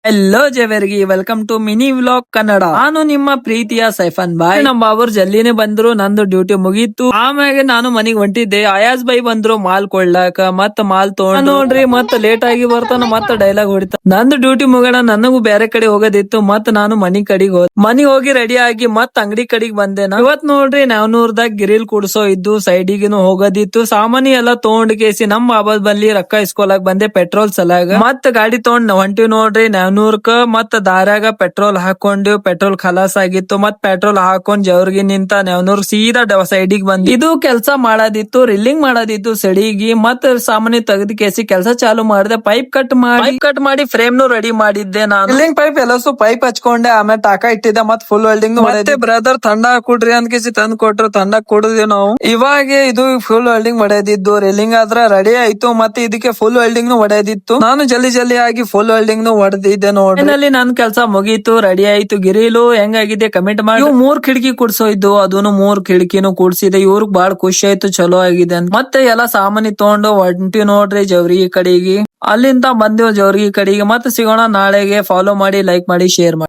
Hello Jevargi, welcome to mini vlog Kannada. ನಾನು ನಿಮ್ಮ ಪ್ರೀತಿಯ ಸೈಫನ್ ಬಾಯ್. ನಮ್ಮ ಬಾಬರ್ ಜಲ್ದಿನೇ ಬಂದ್ರು, ನಂದು ಡ್ಯೂಟಿ ಮುಗೀತು. ಆಮ್ಯಾಗೆ ನಾನು ಮನಿಗ್ ಹೊಂಟಿದ್ದೆ. ಅಯಾಜ್ ಬೈ ಬಂದ್ರು ಮಾಲ್ ಕೊಳ್ಳಾಕ, ಮತ್ ಮಾಲ್ ತಗೊಂಡ್ ನೋಡ್ರಿ ಮತ್ ಲೇಟ್ ಆಗಿ ಬರ್ತಾನ, ಮತ್ ಡೈಲಾಗ್ ಹೊಡಿತ. ನಂದು ಡ್ಯೂಟಿ ಮುಗೋಣ, ನನಗೂ ಬೇರೆ ಕಡೆ ಹೋಗೋದಿತ್ತು. ಮತ್ ನಾನು ಮನಿ ಕಡೆಗೆ ಹೋದ್. ಮನಿಗ್ ಹೋಗಿ ರೆಡಿ ಆಗಿ ಮತ್ ಅಂಗಡಿ ಕಡೆಗೆ ಬಂದೆ. ಇವತ್ ನೋಡ್ರಿ ನಾವ್ನೂರ್ದಾಗ ಗಿರಿಲ್ ಕುಡ್ಸೋ ಇದ್ದು, ಸೈಡಿಗೆನು ಹೋಗೋದಿತ್ತು. ಸಾಮಾನಿ ಎಲ್ಲಾ ತಗೊಂಡ್ ಕೇಸಿ ನಮ್ ಬಾಬಾದ್ ಬಲ್ಲಿ ರೊಕ್ಕ ಇಸ್ಕೊಳಕ್ ಬಂದೆ ಪೆಟ್ರೋಲ್ ಸಲಾಗ. ಮತ್ ಗಾಡಿ ತಗೊಂಡ್ ಹೊಂಟಿವ್ ನೋಡ್ರಿ ನಾವ್ನೂರ್ಕ. ಮತ್ ದಾರ್ಯಾಗ ಪೆಟ್ರೋಲ್ ಹಾಕೊಂಡು ಪೆಟ್ರೋಲ್ ಖಲಾಸ್ ಆಗಿತ್ತು. ಮತ್ ಪೆಟ್ರೋಲ್ ಹಾಕೊಂಡ್ ಜವ್ರಿಗೆ ನಿಂತ ನಾವ್ನೂರ್ ಸೀದಾ ಸೈಡಿಗೆ ಬಂದ್. ಇದು ಕೆಲ್ಸ ಮಾಡೋದಿತ್ತು, ರಿಲ್ಲಿಂಗ್ ಮಾಡೋದಿತ್ತು ಸಡಿಗಿ. ಮತ್ ಸಾಮಾನ್ಯ ತೆಗೆದ ಕೇಸಿ ಕೆಲಸ ಚಾಲು ಮಾಡಿದೆ. ಪೈಪ್ ಕಟ್ ಮಾಡಿ ಫ್ರೇಮ್ ನು ರೆಡಿ ಮಾಡಿದ್ದೆ ನಾನು. ರಿಲ್ಲಿಂಗ್ ಪೈಪ್ ಎಲ್ಲಸು ಪೈಪ್ ಹಚ್ಕೊಂಡೆ, ಆಮೇಲೆ ಟಾಕ ಇಟ್ಟಿದ್ದೆ. ಮತ್ ಫುಲ್ ವೆಲ್ಡಿಂಗ್ ಮತ್ತೆ ಬ್ರದರ್ ತಂಡ ಕೊಡ್ರಿ ಅಂತ ಕೇಸಿ ತಂದ್ ಕೊಟ್ರು, ತಂಡ ಕೊಡುದಿವ್ ನಾವು. ಇವಾಗ ಇದು ಫುಲ್ ವೆಲ್ಡಿಂಗ್ ಹೊಡೆದಿದ್ದು, ರಿಲ್ಲಿಂಗ್ ಆದ್ರ ರೆಡಿ ಆಯ್ತು. ಮತ್ತೆ ಇದಕ್ಕೆ ಫುಲ್ ವೆಲ್ಡಿಂಗ್ ನು ಹೊಡೆದಿತ್ತು. ನಾನು ಜಲ್ದಿ ಆಗಿ ಫುಲ್ ವೆಲ್ಡಿಂಗ್ ನು ಹೊಡೆದಿದ್ದೆ ನೋಡ್ರಿ. ಫೈನಲಿ ನನ್ ಕೆಲಸ ಮುಗೀತು, ರೆಡಿ ಆಯ್ತು. ಗಿರಿಲು ಹೆಂಗಾಗಿದೆ ಕಮೆಂಟ್ ಮಾಡಿ. ಇವ್ 3 ಕಿಟಕಿ ಕುಡ್ಸೋ ಇದ್ದು, ಅದನ್ನು 3 ಕಿಟಕಿನೂ ಕೂಡ್ಸಿದೆ. ಇವ್ರಿಗೆ ಬಾಳ ಖುಷಿ ಆಯ್ತು, ಚಲೋ ಆಗಿದೆ ಅಂತ. ಮತ್ತೆ ಎಲ್ಲಾ ಸಾಮಾನಿ ತಗೊಂಡು ಹೊಂಟಿ ನೋಡ್ರಿ ಜವ್ರಿಗೆ ಕಡೆಗೆ. ಅಲ್ಲಿಂದ ಬಂದೇವ್ ಜವ್ರಿಗೆ ಕಡೆಗೆ. ಮತ್ತೆ ಸಿಗೋಣ ನಾಳೆಗೆ. ಫಾಲೋ ಮಾಡಿ, ಲೈಕ್ ಮಾಡಿ, ಶೇರ್ ಮಾಡಿ.